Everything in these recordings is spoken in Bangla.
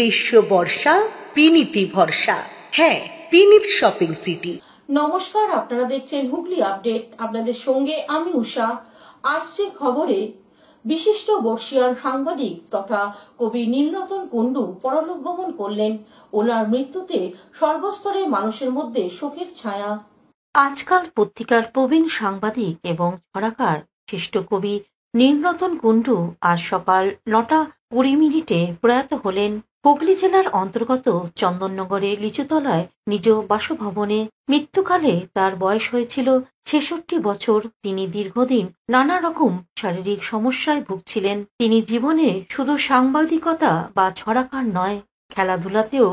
গ্রীষ্ম বর্ষা বিনীতি ভরসা। হ্যাঁ, বিনীত শপিং সিটি। নমস্কার, আপনারা দেখছেন হুগলি আপডেট। আপনাদের সঙ্গে আমি উষা। আসছে খবরে বিশিষ্ট বর্ষীয়ান সাংবাদিক তথা কবি নীলরতন কুণ্ডু পরলোক গমন করলেন। ওনার মৃত্যুতে সর্বস্তরের মানুষের মধ্যে শোকের ছায়া। আজকাল পত্রিকার প্রবীণ সাংবাদিক এবং ছড়াকার বিশিষ্ট কবি নীলরতন কুণ্ডু আজ সকাল 9:20 প্রয়াত হলেন। হুগলি জেলার অন্তর্গত চন্দননগরের লিচুতলায় নিজ বাসভবনে। মৃত্যুকালে তার বয়স হয়েছিল 66 বছর। তিনি দীর্ঘদিন নানা রকম শারীরিক সমস্যায় ভুগছিলেন। তিনি জীবনে শুধু সাংবাদিকতা বা ছড়াকার নয়, খেলাধুলাতেও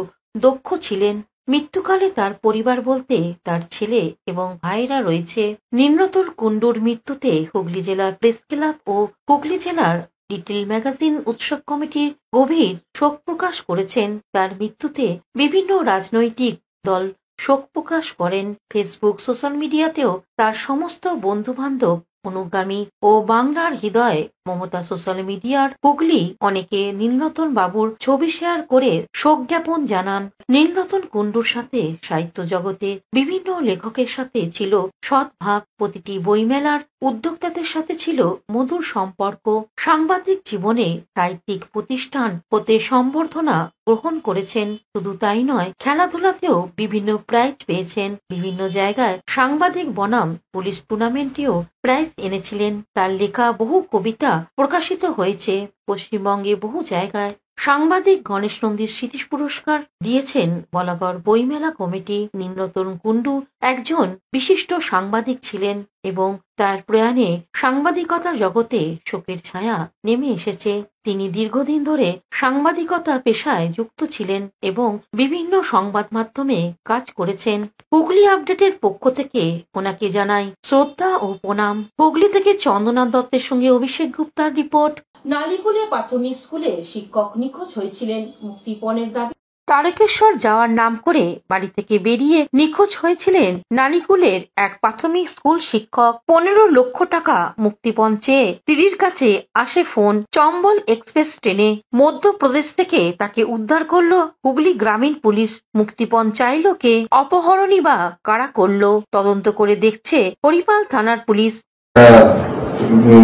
দক্ষ ছিলেন। মৃত্যুকালে তার পরিবার বলতে তার ছেলে এবং ভাইরা রয়েছে। নীলরতন কুণ্ডুর মৃত্যুতে হুগলি জেলা প্রেস ক্লাব ও হুগলি জেলার লিটল ম্যাগাজিন উৎসব কমিটি গভীর শোক প্রকাশ করেছেন। তার মৃত্যুতে বিভিন্ন রাজনৈতিক দল শোক প্রকাশ করেন। ফেসবুক, সোশ্যাল মিডিয়াতেও তার সমস্ত বন্ধু বান্ধব, অনুগামী ও বাংলার হৃদয় মমতা সোশ্যাল মিডিয়ার হুগলি অনেকে নীলরতন বাবুর ছবি শেয়ার করে শোক জ্ঞাপন জানান। নীলরতন কুণ্ডুর সাথে সাহিত্য জগতে বিভিন্ন লেখকের সাথে ছিল সদ্ভাব। প্রতিটি বইমেলার উদ্যোক্তাদের সাথে ছিল মধুর সম্পর্ক। সাংবাদিক জীবনে সাহিত্যিক প্রতিষ্ঠান হতে সম্বর্ধনা গ্রহণ করেছেন। শুধু তাই নয়, খেলাধুলাতেও বিভিন্ন প্রাইজ পেয়েছেন। বিভিন্ন জায়গায় সাংবাদিক বনাম পুলিশ টুর্নামেন্টেও প্রাইজ এনেছিলেন। তার লেখা বহু কবিতা প্রকাশিত হয়েছে। পশ্চিমবঙ্গে বহু জায়গায় সাংবাদিক গণেশ নন্দীর স্মৃতি পুরস্কার দিয়েছেন বলাগড় বইমেলা কমিটি। নীলরতন কুণ্ডু একজন বিশিষ্ট সাংবাদিক ছিলেন এবং তার প্রয়াণে সাংবাদিকতার জগতে শোকের ছায়া নেমে এসেছে। তিনি দীর্ঘদিন ধরে সাংবাদিকতা পেশায় যুক্ত ছিলেন এবং বিভিন্ন সংবাদ মাধ্যমে কাজ করেছেন। হুগলি আপডেটের পক্ষ থেকে ওনাকে জানাই শ্রদ্ধা ও প্রণাম। হুগলি থেকে চন্দ্রনাথ দত্তের সঙ্গে অভিষেক গুপ্তার রিপোর্ট। নালিকুলে প্রাথমিক স্কুলে শিক্ষক নিখোঁজ হয়েছিলেন, মুক্তিপণের দাবি। তারকেশ্বর যাওয়ার নাম করে বাড়ি থেকে বেরিয়ে নিখোঁজ হয়েছিলেন নালিকুলের এক প্রাথমিক স্কুল শিক্ষক। 15 লক্ষ টাকা মুক্তিপণ চেয়ে স্ত্রীর কাছে আসে ফোন। চম্বল এক্সপ্রেস ট্রেনে মধ্যপ্রদেশ থেকে তাকে উদ্ধার করলো হুগলি গ্রামীণ পুলিশ। মুক্তিপণ চাইলো কে, অপহরণই বা কারা করলো, তদন্ত করে দেখছে হরিপাল থানার পুলিশ।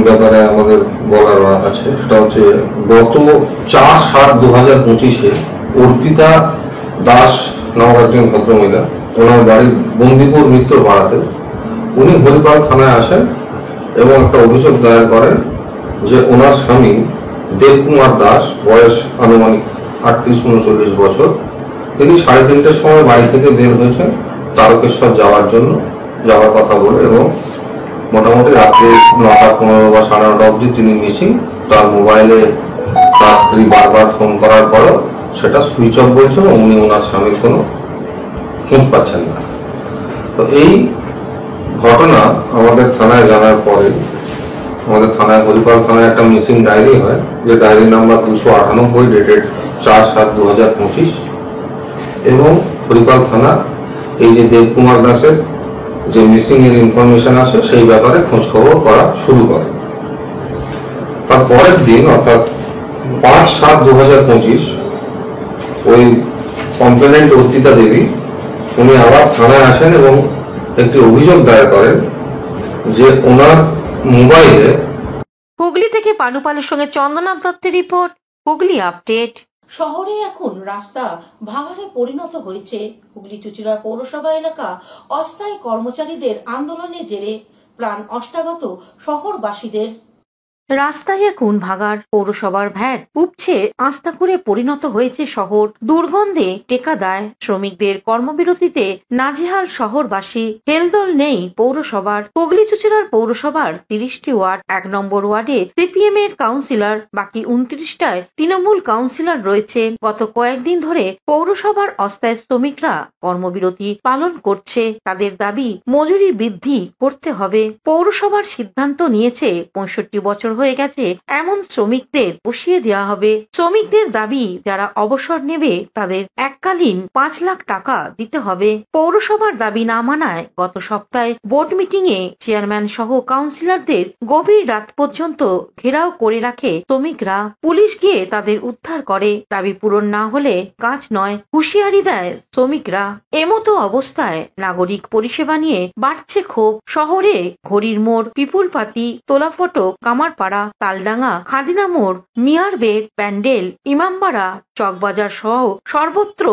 ব্যাপারে আমাদের বলার আছে, সেটা হচ্ছে গত 4/7/2025 অর্পিতা দাস নামক একজন ভদ্রমহিলা, ওনার বাড়ি বন্দিপুর মিত্র পাড়াতে। উনি হরিপাল থানায় আসেন এবং একটা অভিযোগ দায়ের করেন যে ওনার স্বামী দেবকুমার দাস, বয়স আনুমানিক 38-39 বছর, তিনি 3:30টার সময় বাড়ি থেকে বের হয়েছেন তারকেশ্বর যাওয়ার জন্য, যাওয়ার কথা বলে, এবং মোটামুটি রাত্রে 9:15 বা 9:30 অবধি তিনি মিসিং। তার মোবাইলে তার স্ত্রী বারবার ফোন করার পরও সেটা সুইচ অফ বলছে এবং উনি ওনার স্বামীর কোনো খোঁজ পাচ্ছেন না। তো এই ঘটনা আমাদের থানায় জানার পরে আমাদের থানায়, হরিপাল থানায় একটা মিসিং ডায়েরি হয়, যে ডায়েরি নাম্বার 298, ডেটেড 4/7/2025, এবং হরিপাল থানা এই যে দেবকুমার দাসের যে মিসিং এর ইনফরমেশন আছে সেই ব্যাপারে খোঁজ খবর করা শুরু করে। তার পরের দিন অর্থাৎ 5/7/2025 ওই কমপ্লেনেন্ট অর্পিতা দেবী উনি আবার থানায় আসেন এবং একটি অভিযোগ দায়ের করেন যে ওনার মোবাইলে। হুগলি থেকে পানুপালের সঙ্গে চন্দ্রনাথ দত্তের রিপোর্ট, হুগলি আপডেট। শহরে এখন রাস্তা ভাঙাড়ে পরিণত হয়েছে। হুগলি চুঁচুড়া পৌরসভা এলাকা অস্থায়ী কর্মচারীদের আন্দোলনের জেরে প্রাণ অষ্টাগত শহরবাসীদের। রাস্তায় এখন ভাগাড়। পৌরসভার ভ্যাট উপচে আস্তাকুড়ে পরিণত হয়েছে শহর। দুর্গন্ধে টেকা দেয়। শ্রমিকদের কর্মবিরতিতে নাজেহাল শহরবাসী। হেলদোল নেই পৌরসভার। হুগলি চুঁচুড়ার পৌরসভার 30টি ওয়ার্ড। 1 নম্বর ওয়ার্ডে সিপিএম এর কাউন্সিলর, বাকি 29টায় তৃণমূল কাউন্সিলর রয়েছে। গত কয়েকদিন ধরে পৌরসভার অস্থায়ী শ্রমিকরা কর্মবিরতি পালন করছে। তাদের দাবি মজুরি বৃদ্ধি করতে হবে। পৌরসভার সিদ্ধান্ত নিয়েছে 65 বছর হয়ে গেছে এমন শ্রমিকদের বসিয়ে দেওয়া হবে। শ্রমিকদের দাবি, যারা অবসর নেবে তাদের এককালীন 5 লাখ টাকা দিতে হবে। পৌরসভার দাবি না মানায় গত সপ্তাহে বোর্ড মিটিং এ চেয়ারম্যান সহ কাউন্সিলরদের গভীর রাত পর্যন্ত ঘেরাও করে রাখে শ্রমিকরা। পুলিশ গিয়ে তাদের উদ্ধার করে। দাবি পূরণ না হলে কাজ নয়, হুঁশিয়ারি দেয় শ্রমিকরা। এমতো অবস্থায় নাগরিক পরিষেবা নিয়ে বাড়ছে ক্ষোভ। শহরে ঘড়ির মোড়, পিপুলপাতি, তোলাফটক, কামারপাড়া, তালডাঙ্গা, খাদিনা মোড়, মিয়ারবেগ, প্যান্ডেল, ইমামবাড়া, চকবাজার সহ সর্বত্র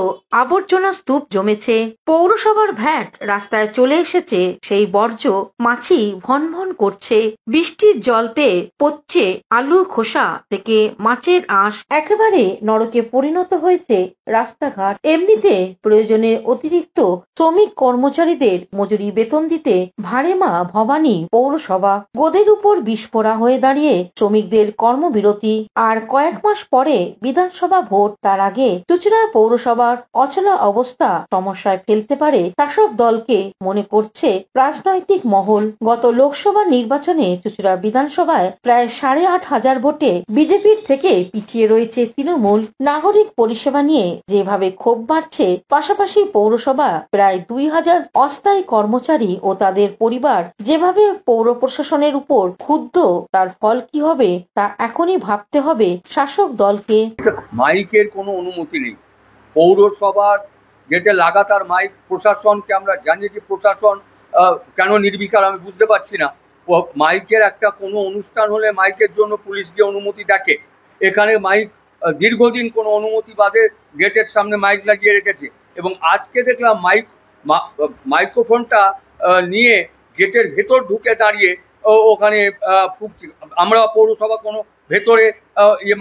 আবর্জনা স্তূপ জমেছে। পৌরসভার ভ্যাট রাস্তায় চলে এসেছে। সেই বর্জ্য মাছি ভন ভন করছে। বৃষ্টির জল পেয়ে পচছে আলুর খোসা থেকে মাছের আঁশ। একেবারে নরকে পরিণত হয়েছে রাস্তাঘাট। এমনিতে প্রয়োজনের অতিরিক্ত শ্রমিক কর্মচারীদের মজুরি বেতন দিতে ভাড়েমা ভবানী পৌরসভা। গোদের উপর বিস্ফোরা হয়ে দাঁড়িয়ে শ্রমিকদের কর্মবিরতি। আর কয়েক মাস পরে বিধানসভা ভোট। তার আগে চুঁচুড়া পৌরসভার অচলা অবস্থা সমস্যায় ফেলতে পারে শাসক দলকে, মনে করছে রাজনৈতিক মহল। গত লোকসভা নির্বাচনে চুঁচুড়া বিধানসভায় প্রায় 8,500 ভোটে বিজেপির থেকে পিছিয়ে রয়েছে তৃণমূল। নাগরিক পরিষেবা নিয়ে যেভাবে ক্ষোভ বাড়ছে, পাশাপাশি পৌরসভা প্রায় 2,000 অস্থায়ী কর্মচারী ও তাদের পরিবার যেভাবে পৌর প্রশাসনের উপর ক্ষুব্ধ, তার ফল কি হবে তা এখনই ভাবতে হবে শাসক দলকে। মাইকের কোনো অনুমতি নেই পৌরসভার, যেটা লাগাতার মাইক প্রশাসনকে আমরা জানিয়েছি। প্রশাসন কেন নির্বিকার আমি বুঝতে পারছি না। মাইকের একটা কোনো অনুষ্ঠান হলে মাইকের জন্য পুলিশ গিয়ে অনুমতি দেখে। এখানে মাইক দীর্ঘদিন কোনো অনুমতি বাদে গেটের সামনে মাইক লাগিয়ে রেখেছে এবং আজকে দেখলাম মাইক্রোফোনটা নিয়ে গেটের ভেতর ঢুকে দাঁড়িয়ে ওখানে ফুঁকছে। আমরা পৌরসভা কোনো ভেতরে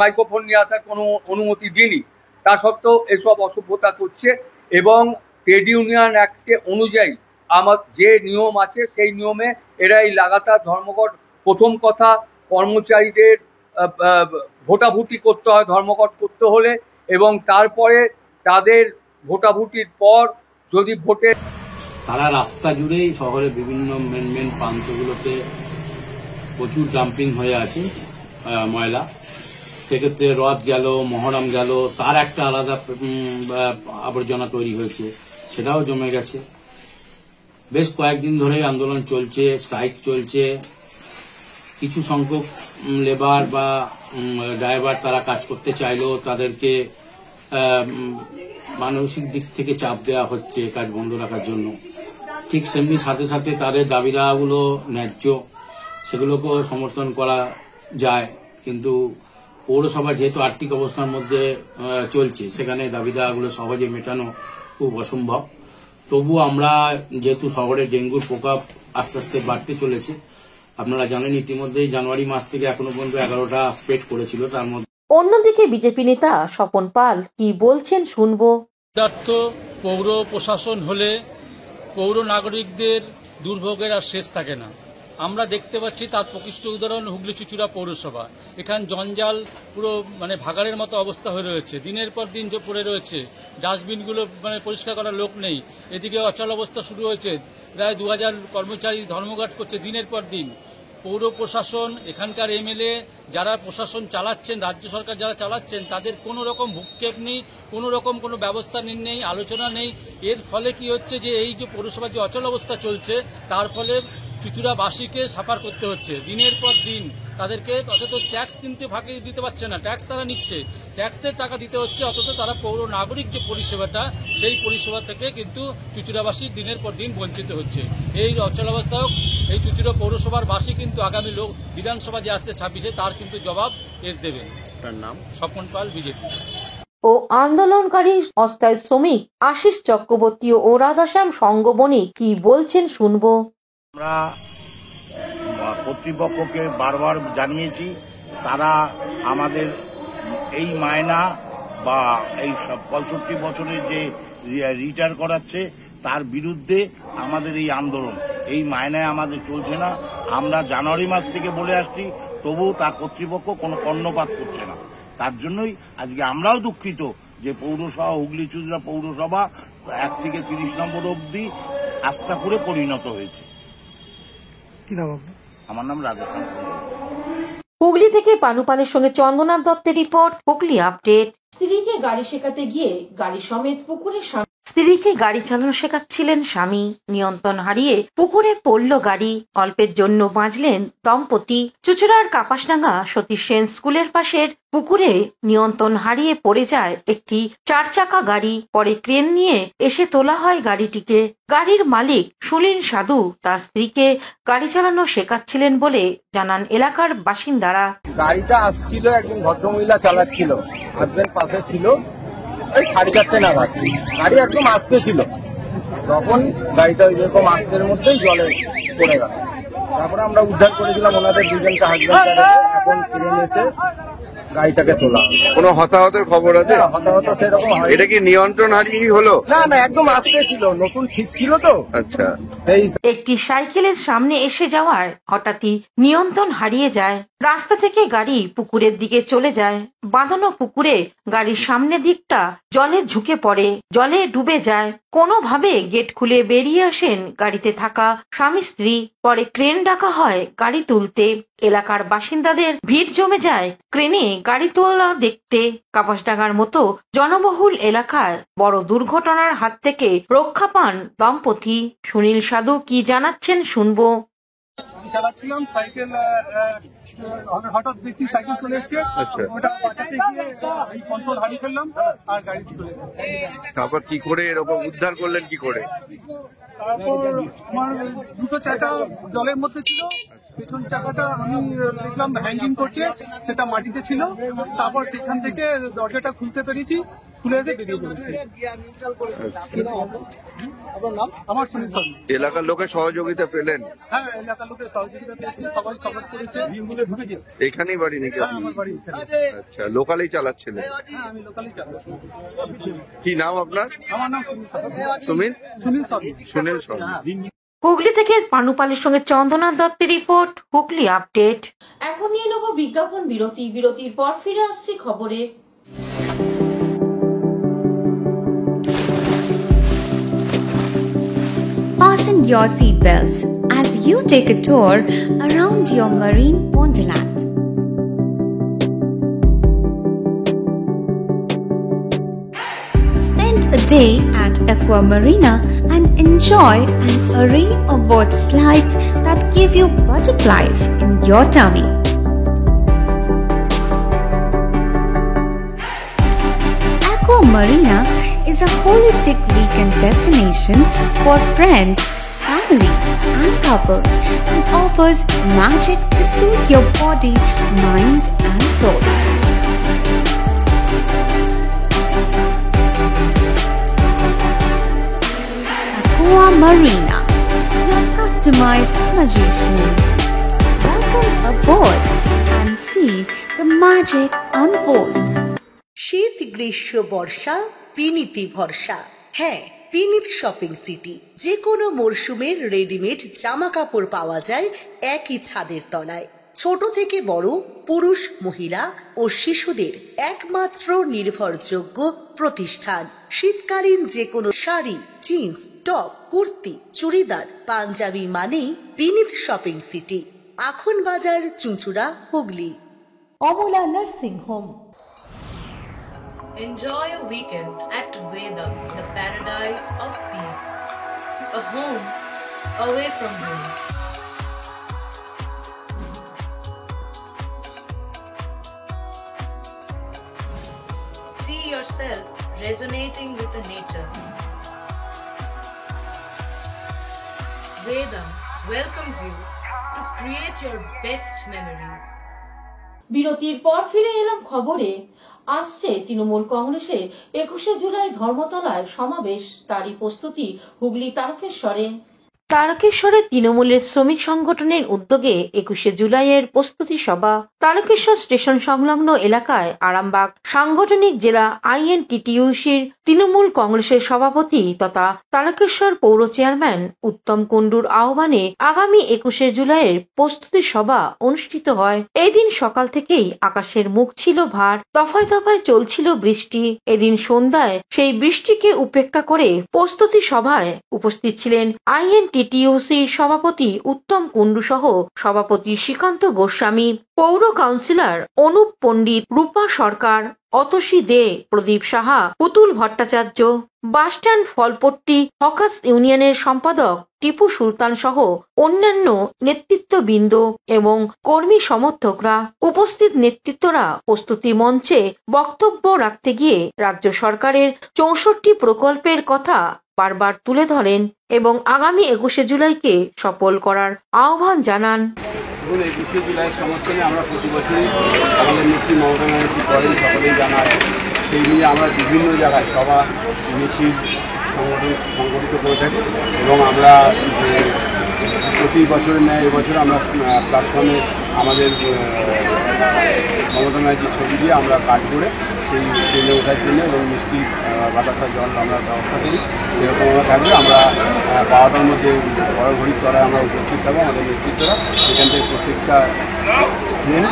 মাইক্রোফোন নিয়ে আসার কোনো অনুমতি দিইনি। তা সত্ত্বেও এসব অসভ্যতা করছে এবং ট্রেড ইউনিয়ন অ্যাক্টে অনুযায়ী আমার যে নিয়ম আছে সেই নিয়মে এরা এই লাগাতার ধর্মঘট। প্রথম কথা, কর্মচারীদের ভোটাভুটি করতে হয় ধর্মঘট করতে হলে, এবং তারপরে তাদের ভোটাভুটির পর যদি ভোটে সারা রাস্তা জুড়েই শহরের বিভিন্ন মেন প্রান্তগুলোতে প্রচুর ডাম্পিং হয়ে আছে ময়লা। সেক্ষেত্রে রথ গেল, মহরম গেল, তার একটা আলাদা আবর্জনা তৈরি হয়েছে, সেটাও জমে গেছে। বেশ কয়েকদিন ধরে আন্দোলন চলছে, স্ট্রাইক চলছে। কিছু সংখ্যক লেবার বা ড্রাইভার তারা কাজ করতে চাইলেও তাদেরকে মানসিক দিক থেকে চাপ দেওয়া হচ্ছে কাজ বন্ধ রাখার জন্য। ঠিক সেমনি সাথে সাথে তাদের দাবি দাওয়াগুলো ন্যায্য, সেগুলোকেও সমর্থন করা যায়। কিন্তু পৌরসভা যেহেতু আর্থিক অবস্থার মধ্যে চলছে, সেখানে দাবি দাওয়াগুলো সহজে মেটানো খুব অসম্ভব। তবু আমরা যেহেতু শহরে ডেঙ্গুর প্রকোপ আস্তে আস্তে বাড়তে চলেছে, আপনারা জানেন ইতিমধ্যেই জানুয়ারি মাস থেকে এখনো পর্যন্ত 11টা স্প্রেড করেছিল। তার মধ্যে অন্যদিকে বিজেপি নেতা স্বপন পাল কি বলছেন শুনবো। পৌর প্রশাসন হলে পৌর নাগরিকদের দুর্ভোগের আর শেষ থাকে না। আমরা দেখতে পাচ্ছি তার প্রকৃষ্ট উদাহরণ হুগলি চুঁচুড়া পৌরসভা। এখানে জঞ্জাল পুরো ভাগাড়ের মতো অবস্থা হয়ে রয়েছে, দিনের পর দিন পড়ে রয়েছে। ডাস্টবিনগুলো পরিষ্কার করার লোক নেই। এদিকে অচল অবস্থা শুরু হয়েছে। প্রায় 2,000 কর্মচারী ধর্মঘট করছে দিনের পর দিন। পৌর প্রশাসন, এখানকার এমএলএ যারা প্রশাসন চালাচ্ছেন, রাজ্য সরকার যারা চালাচ্ছেন, তাদের কোনো রকম ভূক্ষেপ নেই, কোনো রকম কোনো ব্যবস্থা নেই, আলোচনা নেই। এর ফলে কি হচ্ছে যে এই যে পৌরসভার যে অচল অবস্থা চলছে, তার ফলে চুঁচুড়াবাসীকে সাফার করতে হচ্ছে দিনের পর দিন। তাদেরকে অথচ ট্যাক্স কিনতে ফাঁকি দিতে পারছে না, ট্যাক্স তারা নিচ্ছে, ট্যাক্সের টাকা দিতে হচ্ছে, অথচ তারা পৌর নাগরিক যে পরিষেবাটা, সেই পরিষেবা থেকে কিন্তু চুঁচুড়াবাসী দিনের পর দিন বঞ্চিত হচ্ছে। এই অচলাবস্থাও এই চুঁচুড়া পৌরসভার বাসী কিন্তু আগামী বিধানসভা যে আসছে 26-এ, তার কিন্তু জবাব এর দেবেন। তার নাম স্বপন পাল, বিজেপি। ও আন্দোলনকারী অস্থায়ী শ্রমিক আশিস চক্রবর্তী ও রাধাশ্যাম সঙ্গবণী কি বলছেন শুনবো। আমরা কর্তৃপক্ষকে বারবার জানিয়েছি, তারা আমাদের এই মায়না বা এই 65 বছরের যে রিটায়ার করাচ্ছে তার বিরুদ্ধে আমাদের এই আন্দোলন। এই মায়নায় আমাদের চলছে না। আমরা জানুয়ারি মাস থেকে বলে আসছি, তবুও তা কর্তৃপক্ষ কোনো কর্ণপাত করছে না। তার জন্যই আজকে আমরাও দুঃখিত যে পৌরসভা, হুগলি চুঁচুড়া পৌরসভা 1 থেকে 30 নম্বর অবধি আস্তাকুড়ে পরিণত হয়েছে। কি নাম আপনার? আমার নাম রাজেশ। হুগলি হুগলি থেকে পানুপালের সঙ্গে চন্দনা দত্তের রিপোর্ট, হুগলি আপডেট। স্ত্রীকে গাড়ি শেখাতে গিয়ে গাড়ি সমেত পুকুরে স্ত্রীকে গাড়ি চালানো শেখাচ্ছিলেন স্বামী, নিয়ন্ত্রণ হারিয়ে পুকুরে পড়ল গাড়ি। অল্পের জন্য বাঁচলেন দম্পতি। চুঁচুড়ার কাপাসডাঙ্গা সতীশ সেন স্কুলের পাশের পুকুরে নিয়ন্ত্রণ হারিয়ে পড়ে যায় একটি 4 চাকা গাড়ি। পরে ক্রেন নিয়ে এসে তোলা হয় গাড়িটিকে। গাড়ির মালিক সুনীল সাধু তার স্ত্রীকে গাড়ি চালানো শেখাচ্ছিলেন বলে জানান এলাকার বাসিন্দারা। গাড়িটা আসছিল, একজন ভদ্রমহিলা চালাচ্ছিল, হাজবেন্ড পাশে ছিল। ওই 4:30 নাগাদ গাড়ি একদম আসতে ছিল, তখন গাড়িটা এরকম আসতের মধ্যেই জলে পড়ে গেল। তারপরে আমরা উদ্ধার করেছিলাম ওনাদের দুজনকে, হাজবেন্ড। এখন ক্রেন এসে গাড়িটাকে তোলা। কোনো হতাহতের খবর আছে? হতাহত সেরকম হয়। এটা কি নিয়ন্ত্রণ হারিয়ে হলো? না, একদম আসতে ছিল, নতুন শিখছিল তো। আচ্ছা। একটি সাইকেলের সামনে এসে যাওয়ায় হঠাৎই নিয়ন্ত্রণ হারিয়ে যায়। রাস্তা থেকে গাড়ি পুকুরের দিকে চলে যায়। বাঁধানো পুকুরে গাড়ির সামনের দিকটা জলে ঝুঁকে পড়ে, জলে ডুবে যায়। কোনোভাবে গেট খুলে বেরিয়ে আসেন গাড়িতে থাকা স্বামী স্ত্রী। পরে ক্রেন ডাকা হয় গাড়ি তুলতে। এলাকার বাসিন্দাদের ভিড় জমে যায় ক্রেনে গাড়ি তোলা দেখতে। কাপাসডাঙ্গার মতো জনবহুল এলাকায় বড় দুর্ঘটনার হাত থেকে রক্ষা পান দম্পতি। সুনীল সাধু কি জানাচ্ছেন শুনবো। চালাচ্ছিলাম সাইকেল, হঠাৎ দেখছি সাইকেল চলে এসছে। ওটা বাঁচাতে গিয়ে এই কন্ট্রোল হারিয়ে ফেললাম আর গাড়ি চলে গেল। তারপর কি করে এরকম উদ্ধার করলেন কি করে? তারপর আমার দুটো চাকা জলের মধ্যে ছিল, পেছন চাকাটা আমি দেখলাম হ্যাঙ্গিং করছে, সেটা মাটিতে ছিল। তারপর সেখান থেকে দরজাটা খুলতে পেরেছি, খুলে এসে বেরিয়ে পড়েছি। আমার সুনীল সাধু। এলাকার লোকের সহযোগিতা পেলেন? হ্যাঁ, এলাকার লোকের সহযোগিতা পেয়েছি, সবাই সাপোর্ট করেছে। এখানেই বাড়ি নাকি? আমার বাড়ি এখানে। আচ্ছা, লোকালেই চালাচ্ছিলেন? হ্যাঁ, আমি লোকালি চালাচ্ছি। কি নাম আপনার? আমার নাম সুনীল সাধু। সুনীল সাধু। হুগলি থেকে পানুপালের সঙ্গে চন্দনা দত্তের রিপোর্ট, হুগলি আপডেট। এখন নিয়ে নেব বিজ্ঞাপন বিরতি। বিরতির পর ফিরে আসছি খবরে। Fasten your seatbelts as you take a tour around your marine wonderland. Spend a day at Aqua Marina and enjoy an array of water slides that give you butterflies in your tummy. Aqua Marina is a holistic weekend destination for friends, family, and couples and offers magic to soothe your body, mind, and soul. Aqua Marina, your customized magician. Welcome aboard and see the magic unfold. শীত, গ্রীষ্ম, বর্ষা, বিনীতি ভরসা। হ্যাঁ, বিনীত শপিং সিটি। যে কোনো মরশুমের রেডিমেড জামা কাপড় পাওয়া যায় একই ছাদের তলায়। ছোট থেকে বড়, পুরুষ, মহিলা ও শিশুদের একমাত্র নির্ভরযোগ্য প্রতিষ্ঠান। শীতকালীন যে কোনো শাড়ি, জিন্স, টপ, কুর্তি, চুড়িদার, পাঞ্জাবি মানেই বিনীত শপিং সিটি। আখন বাজার, চুঁচুড়া, Hooghly. Amala nursing home. Enjoy a weekend at Vedam, the paradise of peace. A home away from home. See yourself resonating with the nature. Vedam welcomes you to create your best memories. বিরতির পর ফিরে এলাম খবরে। আসছে তৃণমূল কংগ্রেসের 21শে জুলাই ধর্মতলায় সমাবেশ, তারই প্রস্তুতি হুগলি তারকেশ্বরে। তারকেশ্বরে তৃণমূলের শ্রমিক সংগঠনের উদ্যোগে 21শে জুলাইয়ের প্রস্তুতি সভা। তারকেশ্বর স্টেশন সংলগ্ন এলাকায় আরামবাগ সাংগঠনিক জেলা আইএনটিটিইউসির তৃণমূল কংগ্রেসের সভাপতি তথা তারকেশ্বর পৌর চেয়ারম্যান উত্তম কুণ্ডুর আহ্বানে আগামী 21শে জুলাইয়ের প্রস্তুতি সভা অনুষ্ঠিত হয়। এদিন সকাল থেকেই আকাশের মুখ ছিল ভার, দফায় দফায় চলছিল বৃষ্টি। এদিন সন্ধ্যায় সেই বৃষ্টিকে উপেক্ষা করে প্রস্তুতি সভায় উপস্থিত ছিলেন আইএনটি টিটিউসি সভাপতি উত্তম কুণ্ডু সহ সভাপতি শ্রীকান্ত গোস্বামী, পৌর কাউন্সিলর অনুপ পণ্ডিত, রূপা সরকার, অতসী দে, প্রদীপ সাহা, পুতুল ভট্টাচার্য, বাসস্ট্যান্ড ফলপট্টি হকার্স ইউনিয়নের সম্পাদক টিপু সুলতান সহ অন্যান্য নেতৃত্ববৃন্দ এবং কর্মী সমর্থকরা। উপস্থিত নেতৃত্বরা প্রস্তুতি মঞ্চে বক্তব্য রাখতে গিয়ে রাজ্য সরকারের 64 প্রকল্পের কথা বারবার তুলে ধরেন এবং আগামী 21শে জুলাইকে সফল করার আহ্বান জানান। 21শে জুলাই সমর্থনে আমরা প্রতি বছরই আমাদের নেত্রী মমতা ব্যানার্জি করেন, সকলেই জানায়। সেই নিয়ে আমরা বিভিন্ন জায়গায় সভা মিছিল সংগঠিত করে থাকি এবং আমরা প্রতি বছরের ন্যায় এবছর আমরা প্ল্যাটফর্মে আমাদের মমতা ব্যানার্জির ছবি দিয়ে আমরা কাজ করে সেই ট্রেনে ওঠার জন্য এবং মিষ্টি বাতাসা জল আমরা ব্যবস্থা করি। সেরকম আমরা থাকবে। আমরা 12টার মধ্যে বড় ঘড়ির তলায় আমরা উপস্থিত থাকবো। আমাদের নেতৃত্বরা এখান থেকে প্রত্যেকটা ট্রেন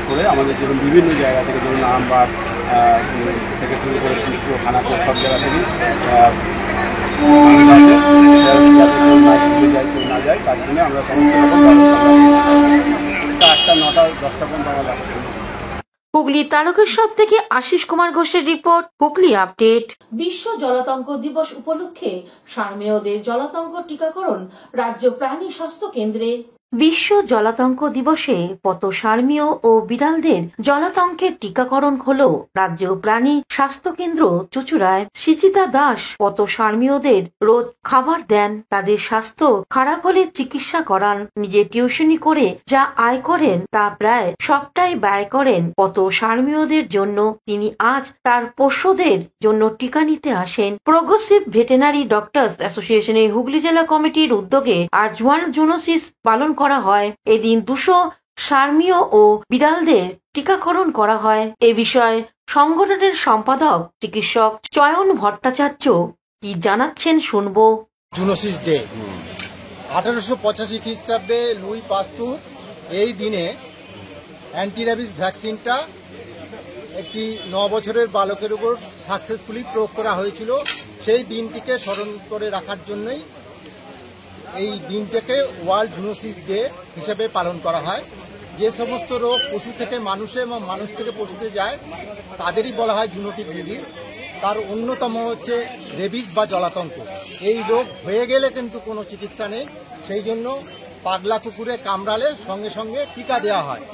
করে আমাদের যেরকম বিভিন্ন জায়গা থেকে, যেমন আরামবাগ থেকে শুরু করে বিশ্ব খানাপুর সব জায়গা থেকে না যায়, তার জন্য আমরা সমস্ত রকম ব্যবস্থা 8টা 9টা 10টা পর্যন্ত আমরা হুগলি তারকেশ্বর থেকে আশিস কুমার ঘোষের রিপোর্ট, হুগলি আপডেট। বিশ্ব জলাতঙ্ক দিবস উপলক্ষে ষাঁড়মেয়দের জলাতঙ্ক টিকাকরণ রাজ্য প্রাণী স্বাস্থ্য কেন্দ্রে। বিশ্ব জলাতঙ্ক দিবসে পত ষাঁড়মেয় ও বিড়ালদের জলাতঙ্কের টিকাকরণ হল রাজ্য প্রাণী স্বাস্থ্য কেন্দ্র চুঁচুড়ায়। সুচিতা দাস পত ষাঁড়মেয়দের রোজ খাবার দেন, তাদের স্বাস্থ্য খারাপ হলে চিকিৎসা করান, নিজে টিউশনি করে যা আয় করেন তা প্রায় সবটাই ব্যয় করেন পত ষাঁড়মেয়দের জন্য। তিনি আজ তার পোষ্যদের জন্য টিকা নিতে আসেন। প্রোগ্রেসিভ ভেটেনারি ডক্টরস অ্যাসোসিয়েশনের হুগলি জেলা কমিটির উদ্যোগে আজ 1 জুনোসিস পালন করা হয়। এদিন 200 ষাঁড়মেয় ও বিড়ালদের টিকাকরণ করা হয়। এ বিষয়ে সংগঠনের সম্পাদক চিকিৎসক চয়ন ভট্টাচার্য কি জানাচ্ছেন শুনবো। জুনোসিস ডে 1885 খ্রিস্টাব্দে লুই পাস্তুর এই দিনে অ্যান্টি র্যাবিস ভ্যাকসিনটা একটি 9 বছরের বালকের উপর সাকসেসফুলি প্রয়োগ করা হয়েছিল। সেই দিনটিকে স্মরণ করে রাখার জন্যই এই দিনটাকে ওয়ার্ল্ড জুনোসিস ডে হিসেবে পালন করা হয়। যে সমস্ত রোগ পশু থেকে মানুষে এবং মানুষ থেকে পশুতে যায় তাদেরই বলা হয় জুনোটিক ডিজিজ। তার অন্যতম হচ্ছে রেবিস বা জলাতঙ্ক। এই রোগ হয়ে গেলে কিন্তু কোনো চিকিৎসা নেই, সেই জন্য পাগলা কুকুরে কামড়ালে সঙ্গে সঙ্গে টিকা দেওয়া হয়।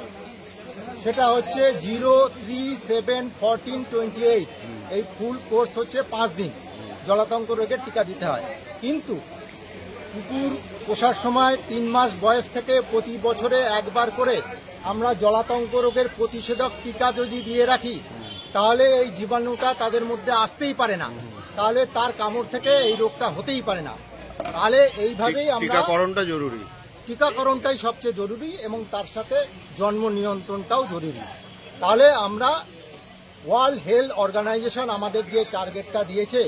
সেটা হচ্ছে 0, 3, 7, 14, 28 এই ফুল কোর্স হচ্ছে 5 দিন জলাতঙ্ক রোগের টিকা দিতে হয়। কিন্তু কুকুর পোষার সময় 3 মাস বয়স থেকে প্রতি বছরে একবার করে আমরা জলাতঙ্ক রোগের প্রতিষেধক টিকা যদি দিয়ে রাখি তাহলে এই জীবাণুটা তাদের মধ্যে আসতেই পারে না, তাহলে তার কামড় থেকে এই রোগটা হতেই পারে না। তাহলে এইভাবেই আমরা টিকাকরণটা জরুরি, টিকাকরণটাই সবচেয়ে জরুরি এবং তার সাথে জন্ম নিয়ন্ত্রণটাও জরুরি। তাহলে আমরা ওয়ার্ল্ড হেলথ অর্গানাইজেশন আমাদের যে টার্গেটটা দিয়েছে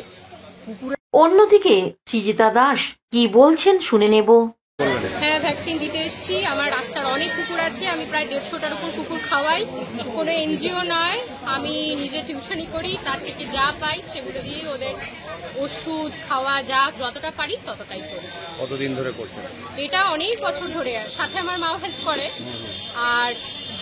কুকুরের। অন্যদিকে সুচিতা দাস কি বলছেন শুনে নেব। হ্যাঁ, ভ্যাকসিন দিতে এসেছি। আমার রাস্তার অনেক কুকুর আছে, আমি প্রায় 150টার উপর কুকুর খাওয়াই। কোনো এনজিও নয়, আমি নিজে টিউশনি করি, তার থেকে যা পাই সেগুলো দিয়ে ওদের ওষুধ খাওয়া যা যতটা পারি ততটাই করি। কতদিন ধরে করছেন এটা? অনেক বছর ধরে। সাথে আমার মাও হেল্প করে, আর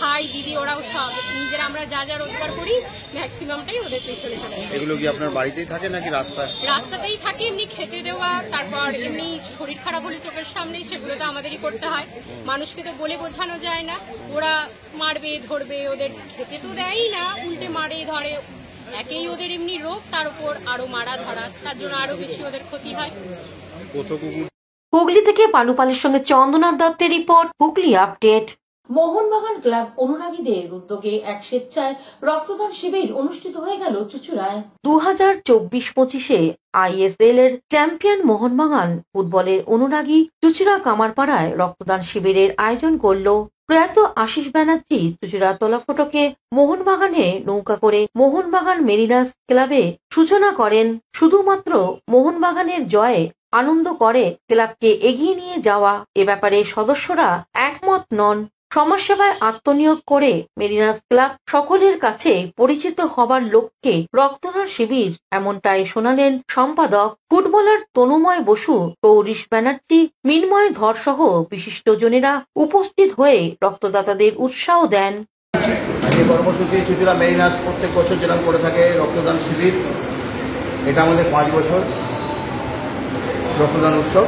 ভাই দিদি ওরাও সব। নিজেরা আমরা যা যা রোজগার করি ম্যাক্সিমামটাই ওদের পেছনে চলে যায়। এগুলো কি আপনার বাড়িতেই থাকে নাকি রাস্তায়? রাস্তাতেই থাকে, এমনি খেতে দেওয়া, তারপর এমনি শরীর খারাপ হলে চোখের সামনেই সেগুলো তো আমাদেরই করতে হয়। মানুষকে তো বলে বোঝানো যায় না, ওরা মারবে ধরবে, ওদের খেতে তো দেয়ই না, উল্টে মারে ধরে। একেই ওদের এমনি রোগ, তার উপর আরো মারা ধরা, তার জন্য আরো বেশি ওদের ক্ষতি হয়। হুগলি থেকে পানুপালের সঙ্গে চন্দ্রনাথ দত্তের report, Hooghly update. Mohun Bagan club অনুরাগীদের উদ্যোগে এক স্বেচ্ছায় রক্তদান শিবির অনুষ্ঠিত হয়ে গেল চুঁচুড়ায়। 2024-25 ISL এর চ্যাম্পিয়ন মোহনবাগান ফুটবলের অনুরাগী চুঁচুড়া কামারপাড়ায় রক্তদান শিবিরের আয়োজন করল। প্রয়াত আশিস ব্যানার্জি চুঁচুড়া তলাফটকে মোহনবাগানে নৌকা করে মোহনবাগান মেরিনাস ক্লাবে সূচনা করেন। শুধুমাত্র মোহনবাগানের জয়ে আনন্দ করে ক্লাবকে এগিয়ে নিয়ে যাওয়া, এ ব্যাপারে সদস্যরা একমত নন। সমাজসেবায় আত্মনিয়োগ করে মেরিনাস ক্লাব সকলের কাছে পরিচিত হবার লক্ষ্যে রক্তদান শিবির, এমনটাই শোনালেন সম্পাদক ফুটবলার তনুময় বসু, সৌরিশ ব্যানার্জি, মিনময় ধর সহ বিশিষ্টজনেরা উপস্থিত হয়ে রক্তদাতাদের উৎসাহ দেন। এই কর্মসূচি চুচুড়া মেরিনাস প্রত্যেক বছর যেরকম করে থাকে রক্তদান শিবির, এটা আমাদের 5 বছর রক্তদান উৎসব।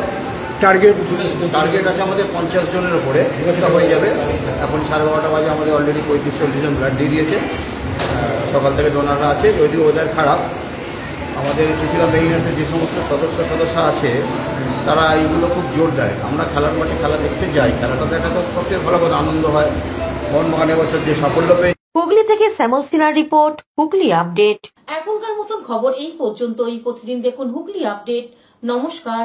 টার্গেট আছে আমাদের 50 জনের উপরে, সেটা হয়ে যাবে। এখন 12:30 বাজে আমাদের অলরেডি 35-40 জন ব্লাড দিয়ে দিয়েছে। সকাল থেকে ডোনাররা আছে, যদিও ওদের খারাপ। আমাদের চুচুড়া মেরিনাসের যে সমস্ত সদস্য আছে তারা এইগুলো খুব জোর দেয়। আমরা খেলার মাঠে খেলা দেখতে যাই, খেলাটা দেখা তো সবচেয়ে ভালো কথা, আনন্দ হয়। মোহনবাগান এবছর যে সাফল্য পেয়ে। হুগলি থেকে শ্যামল সিনহার রিপোর্ট, হুগলি আপডেট। এখনকার মতন খবর এই পর্যন্তই। প্রতিদিন দেখুন হুগলি আপডেট। নমস্কার।